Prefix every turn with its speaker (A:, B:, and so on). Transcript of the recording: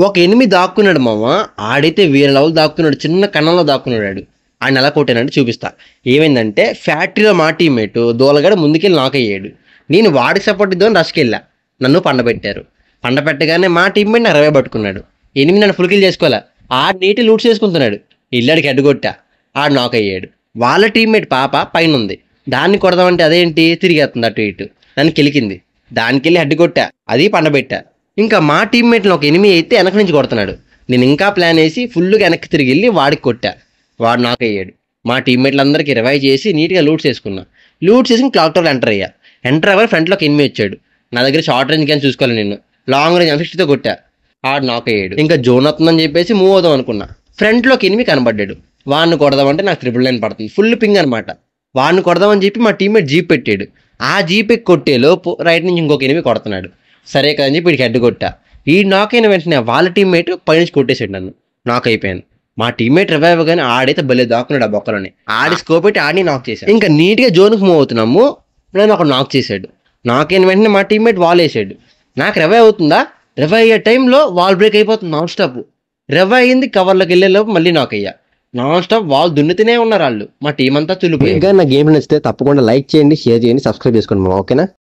A: ఒక ఎనిమిది దాక్కున్నాడు మామ. ఆడైతే వేరే లెవెల్ దాక్కున్నాడు, చిన్న కన్నంలో దాక్కున్నాడు ఆడు. ఆయన ఎలా కొట్టానంటే చూపిస్తా. ఏమైందంటే ఫ్యాక్టరీలో మా టీమ్మేట్ దోలగాడు ముందుకెళ్ళి నాక్ అయ్యాడు. నేను వాడికి సపోర్ట్ ఇద్దామని రష్కెళ్ళా. నన్ను పండబెట్టారు. పండబెట్టగానే మా టీమ్మేట్ నా 20 పట్టుకున్నాడు. 8 నన్ను ఫుల్ కిల్ చేసుకోవాలా. ఆడు నీటి లూట్ చేసుకుంటున్నాడు. ఇల్లాడికి హెడ్ కొట్టా. ఆడు నాక్ అయ్యాడు. వాళ్ళ టీమ్మేట్ పాప పైన ఉంది. దాన్ని కొడదామంటే అదేంటి తిరిగేస్తుంది అటు ఇటు. దాన్ని కెలికింది. దానికెళ్ళి హెడ్ కొట్టా. అది పండబెట్టా. ఇంకా మా టీమ్మేట్లో ఒక ఎనిమిది అయితే వెనక నుంచి కొడుతున్నాడు. నేను ఇంకా ప్లాన్ వేసి ఫుల్గా వెనక్కి తిరిగి వెళ్ళి వాడికి కొట్టా. వాడు నాక్ అయ్యాడు. మా టీమ్మేట్లందరికీ రివైవ్ చేసి నీట్గా లూట్ చేసుకున్నా. లూట్ చేసి క్లాక్ టవర్లో ఎంటర్ అయ్యా. ఎంటర్ అవ్వాలి ఫ్రంట్లోకి ఎనిమిది వచ్చాడు. నా దగ్గర షార్ట్ రేంజ్ కానీ చూసుకోవాలి నేను. లాంగ్ రేంజ్ 160తో కొట్టా. ఆడు నాక్ అయ్యాడు. ఇంకా జోన్ వస్తుందని చెప్పేసి మూవ్ అవుదాం అనుకున్నా. ఫ్రంట్లోకి ఎనిమిది కనబడ్డాడు. వాడిని కొడదామంటే నాకు 999 పడుతుంది. ఫుల్ పింగ్ అనమాట. వాడిని కొడదామని చెప్పి మా టీమ్మేట్ జీప్ పెట్టాడు. ఆ జీప్ ఎక్కి కొట్టేలోపు రైట్ నుంచి ఇంకొక ఎనిమిది కొడుతున్నాడు. సరే కదని చెప్పి వీడికి హెడ్ కొట్టా. ఈ నాక్ అయిన వెంటనే వాళ్ళ టీమ్మేట్ పైనుంచి కొట్టేసాడు నన్ను. నాక్ అయిపోయాను. మా టీమ్మేట్ రివైవ్ కానీ ఆడైతే భలే దాక్కున్నాడు ఆ బొక్కలోని. ఆడి స్కోప్ పెట్టి ఆడిని నాక్ చేశాడు. ఇంకా నీట్గా జోన్కి మూవ్ అవుతున్నాము. నేను అక్కడ నాక్ చేశాడు. నాక్ అయిన వెంటనే మా టీమ్మేట్ వాల్ వేసాడు. నాకు రివైవ్ అవుతుందా, రివైవ్ అయ్యే టైంలో వాల్ బ్రేక్ అయిపోతుంది నాన్ స్టాప్. రివైవ్ అయింది, కవర్లోకి వెళ్ళేలోపు మళ్ళీ నాక్ అయ్యా. నాన్ స్టాప్ వాల్ దున్నుతూనే ఉన్నారు వాళ్ళు. మా టీం అంతా తులిపోయి. ఇంకా నా గేమ్ నచ్చితే తప్పకుండా లైక్ చేయండి, షేర్ చేయండి, సబ్స్క్రైబ్ చేసుకోండి. ఓకేనా?